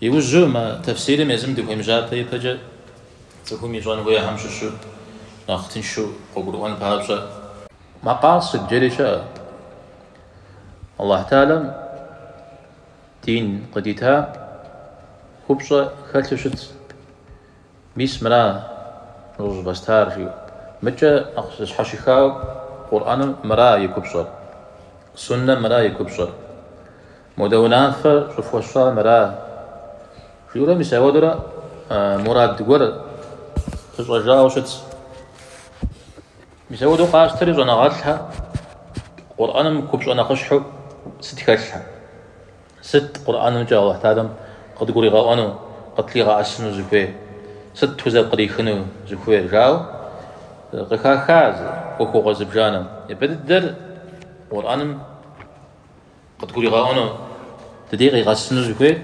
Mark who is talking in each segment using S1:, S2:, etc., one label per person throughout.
S1: يوجو ما تفسير مازم دو هم جاب يبجا تكون يجون هو همششو ناختنشو قبرون بابجا مقاصد جريشة الله تعالى دين قديتها خبشة خلشت ميس مرا روز بستار في متى أخص حشيخاو قرآن مرا يكبشر سنة مرا يكبشر مدونات شوف وشا مرا شيولا مساوي درا مراد دقور تجرا وشت مساوي دو قاش تري جنا غاتها قرآن مكبش أنا خشحو ست خشحة ست قرآن جا الله تعالى قد قولي غانو قد لي غاسنو زكوي ست وزا قري خنو زكوي جاو قخا خاز وكو غزب جانا يبدر قرآن قد قولي غانو تديغي غاسنو زكوي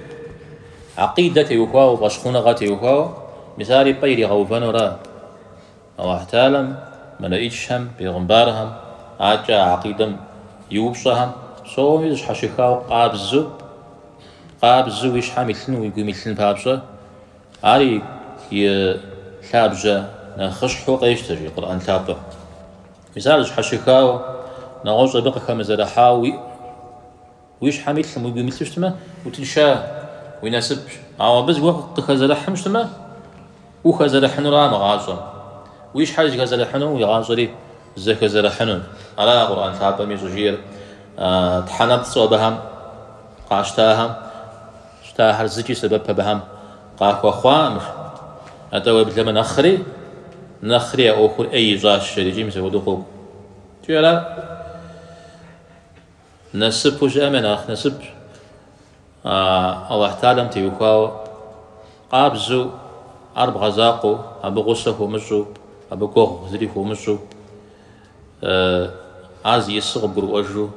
S1: عقيدة يوكاو باشخونا غات يوكاو مثالي بيري غوفانو را الله تعالى ملائكهم بيغمبارهم عاجا عقيدة يوبشهم سو يدش حشيخاو قابزو ويش حاملن ويقوم يلن بابشا عاري يلابجا نخشحو قيشتجي قرآن تابا مثال حشيخاو نغوش بقى خمزة حاوي ويش حاملن ويقوم يلن وتنشاه ويناسب عوابز وقت خزلحم شتما وخزلحن را مغاصم ويش حاجة خزلحنو ويغاصري زي خزلحنو على قرآن ثابت ميزوجير تحنبت صوبهم قاشتاهم شتاهر زكي سبب بهم قاكوا خوامر أتوا بلما نخري أخر أي جاش شريجي مسوي دقوق تيلا نسب وش أمناخ نسب الله تعالى تيوكاو قابزو أرب غزاقو أبو غصه مجو أبو كوغ زريفو مجو عاز يسغب قرو أجو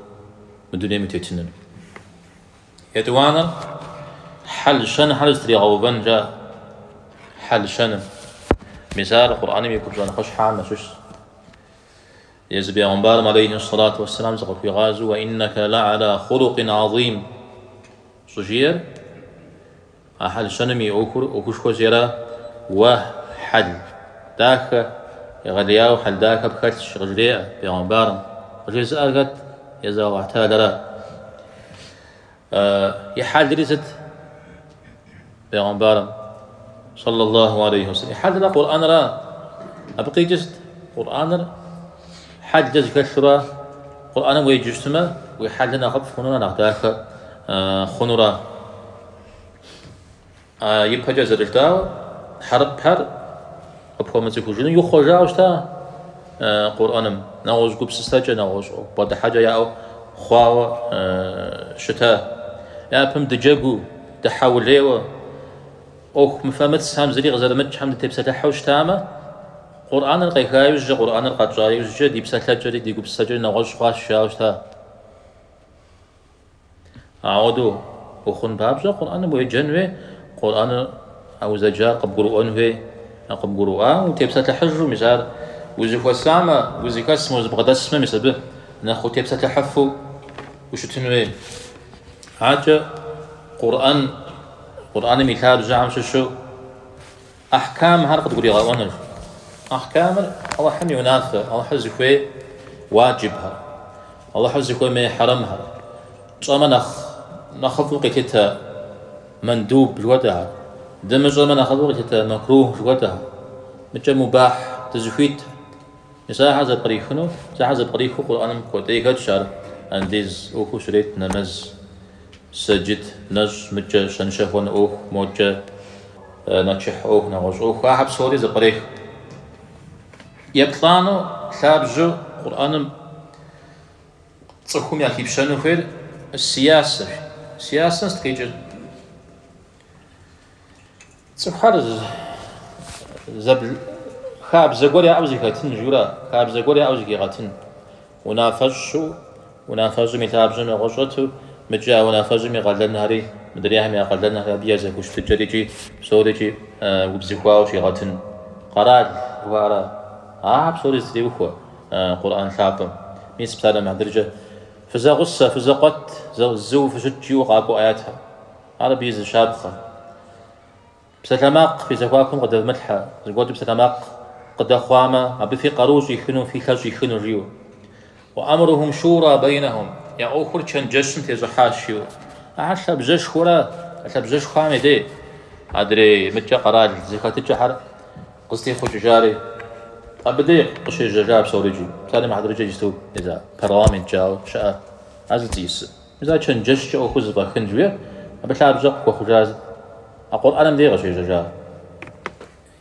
S1: مدوني متيتنن يدوانا حل شن حل استري غوبان جا حل شن مثال القرآن يقول جانا خش حال نشوش يزبي أنبار عليه الصلاة والسلام زغل في غازو وإنك لعلى خلق عظيم صجير أحل شنمي أوكوشكو زيرا وحل داك يغلياو حل داك بخلش غجريا بيغنبارم غجري زأرقت يزاو اعتادرا يحل دريزت بيغنبارم صلى الله عليه وسلم يحل دا قرآن را أبقي جست قرآن را حل جز كشرا قرآن ويجستما ويحل نغف خنونا نغداك خنورا يبقى زرجتاو حرب حر أبقى مزيكوجين يخرجاوشتا قرآنم نغوش قبس استاجة نغوش بعد حاجة ياو خواو شتا يا بهم دجاجو تحاول ليو أو مفهمت سام زري غزال متش حمد تبسة حوش تاما قرآن القيخايوش قرآن القجايوش دي بسة جري دي قبس جري نغوش خواش شاوشتا عودو وخن بابجا قرآن بوي جنوي قرآن أو زجار قب قرآن هي قب قرآن وتبسة الحجر مثال وزيك وسامة وزيك اسمه وزبغد اسمه مثل ناخو تبسة الحفو وشو تنوي حاجة قرآن مثال جعم شو أحكام هرقد قولي غوانر أحكام الله حمي ونافع الله حزكوي واجبها الله حزكوي ما يحرمها شو ناخذ وقتها مندوب جودها دمج ما ناخذ وقتها مكروه جودها متى مباح تزفيت مساحة هذا بريخنو مساحة بريخو قرآن كوتي كتشار أنديز أوكو شريت نمز سجد نج متى شنشفون أوك موجة نتشح أوك نغوش أوك أحب سوري ذا بريخ يبطلانو ثابجو قرآن تصحهم ياكي بشانو خير السياسة ستكيجر سبحان زبل خاب زغوريا أوزي كاتن جورا خاب زغوريا أوزي كاتن ونافج متابجن غشوتو مجا ونافج مغلن هاري مدريها مغلن هاري بيازا كوش تجريجي سوريجي وبزيكواو شي غاتن قرار وارا بسوري ستيوخو قرآن ثابم ميس بسالة مهدرجة فزا غصة فزا قط زو فشتشي وقاكو آياتها هذا بيز شابخة بسلاماق في زواكم قد الملحة زقود بسلاماق قد أخواما أبي في قروج يخنون في كاج يخنون ريو وأمرهم شورى بينهم يا أخر كان جشن تزحاشيو أحس بجش خورا أحس بجش خامي دي أدري متجا قراج زكاة الجحر قصتي خوش جاري أبدي قشي جاب سوريجي ثاني ما حد رجع يستوب إذا برلمان جاو شاء عزيز إذا كان جش أو خزبة خنجوية أبشار بجق وخجاز أقول أنا مدي قشي جاب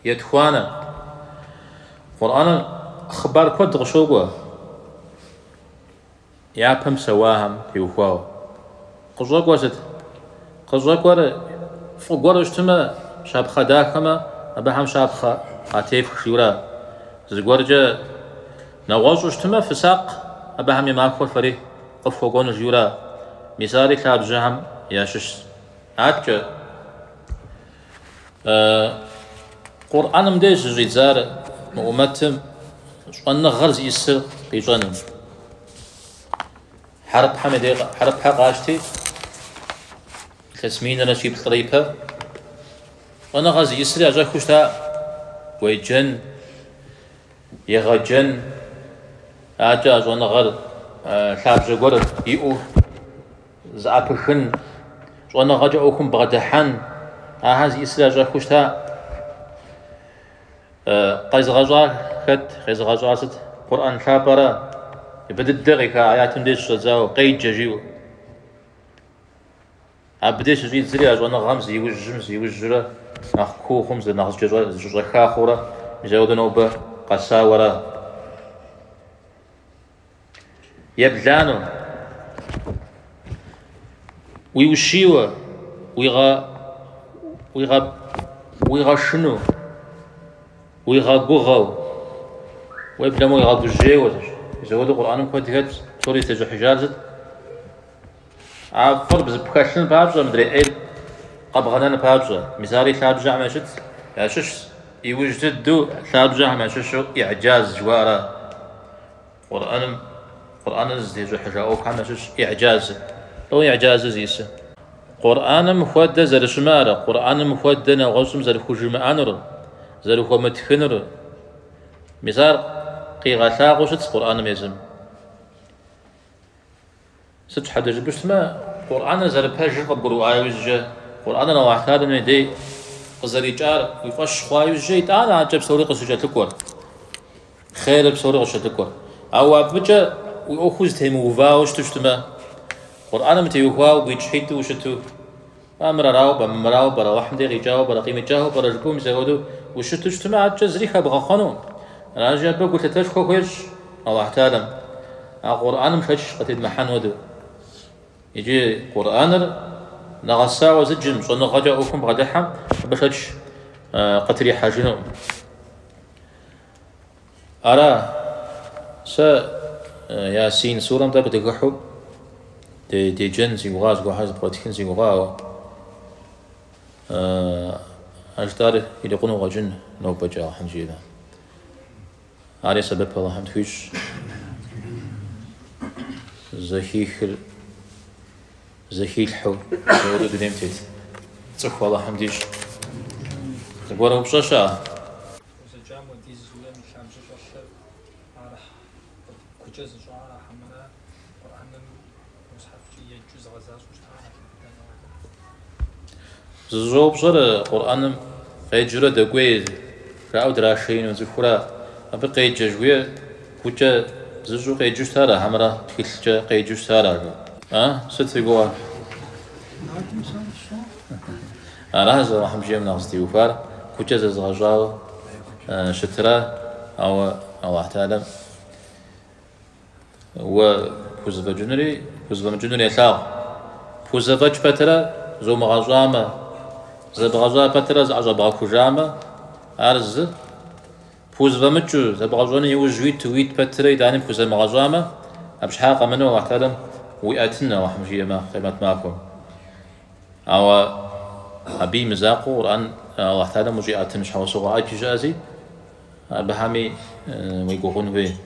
S1: يدخوانا قرآن أخبار كود غشوبة يابهم سواهم يوخواو قزوك وزد قزوك ور فقور اجتماع شاب خداكما أبهم شاب خاتيف خشورا زغورجا نواز اجتماع فساق أبهم يماكو فري قفوقون جورا مثالي كاب جهم ياشش عادك قرآن مديش جيزار مؤمتم شوانا غرز يسر بيجانم حرب حمدي حرب حقاشتي تسمين أنا شيب طريقة وانا غرز يسر أجا كشتا ويجن يغجن أجا وانا غر شاب جغور يؤو زعبخن وانا غجا أوكم بغدحن أهاز يسر أجا كشتا قيز غزار خد قيز غزار ست قرآن شابرا يبدأ الدقيقة آيات مديش زاو قيد جيو عبديش جيد زرياج وانا غمز يوجمز يوجرا نخكو خمز نخز جزا خاخورا مزاود نوبة قساورا يبلانو ويوشيوا ويغا شنو ويغا قوغاو ويبلمو يغا قجيو يزود القرآن كود هاد سوري تجو حجازت عفر بزبكاشن بابجا مدري ايه قبغنان بابجا مثالي ثابجا ماشت ياشش يوجد دو ثابجا ماشش إعجاز جوارا قرآن زيجو حجا أو كاماشش إعجاز لو إعجاز زيسه قرآن مخودة زر شمارة قرآن مخودة نغوصم زر خجمة أنر زر خو متخنر مثال قيغا غوشت قرآن ميزم ست حد جبشت ما قرآن زر باجر قبرو آيوز قرآن نواحتاد من دي قزري جار ويفش خوايوز جي تعالى عجب سوري قصجة تكور خير بسوري قصجة تكور أو بجا ويأخوز تيمو وفاوش تشتما قرآن متيوهواو ويجحيتو وشتو أمراو بمراو برا وحمدي غيجاو برا قيمة جاو برا جكوم زغودو وشتو اجتماع جزريخا بغا قانون أنا جاب بقول تتشكو كويش الله تعالى القرآن مشش قتيد محن ودو يجي قرآن نغسا وزجن صن غجا أوكم بغدحم بشش قتري حاجنو أرى س ياسين سورة متى بتقحو دي جن سيغاز غاز بغتكن سيغاو أجدار يلقونو غجن نو بجا حنجينا على سبب الله حمد فيش زخيل حو زود قديم تيت صح والله حمديش تقوله بشاشة زوب صار قرآن قيجرة دقوي رأوا دراشين وزخورا أبي قيجوية كوجا زوجو قيجوش تارا همرا كيلجا قيجوش تارا ست يقول أنا هذا راح مجيء من قصدي وفار كوجا زغجاو شترا أو الله تعالى وفوزفا جنري يساق فوزفا جبترا زو مغازاما زبغازا بترا زعجبا كوجاما أرز فوزفا متشو زبغازوني يوجويت تويت بترا يداني فوزا مغازاما أبش حاقة منه الله تعالى ويأتنا وحمجية ما قيمت معكم أو أبي مزاقو قرآن الله تعالى مجيئات مش حوصوها أجي جازي بهامي ويقولون به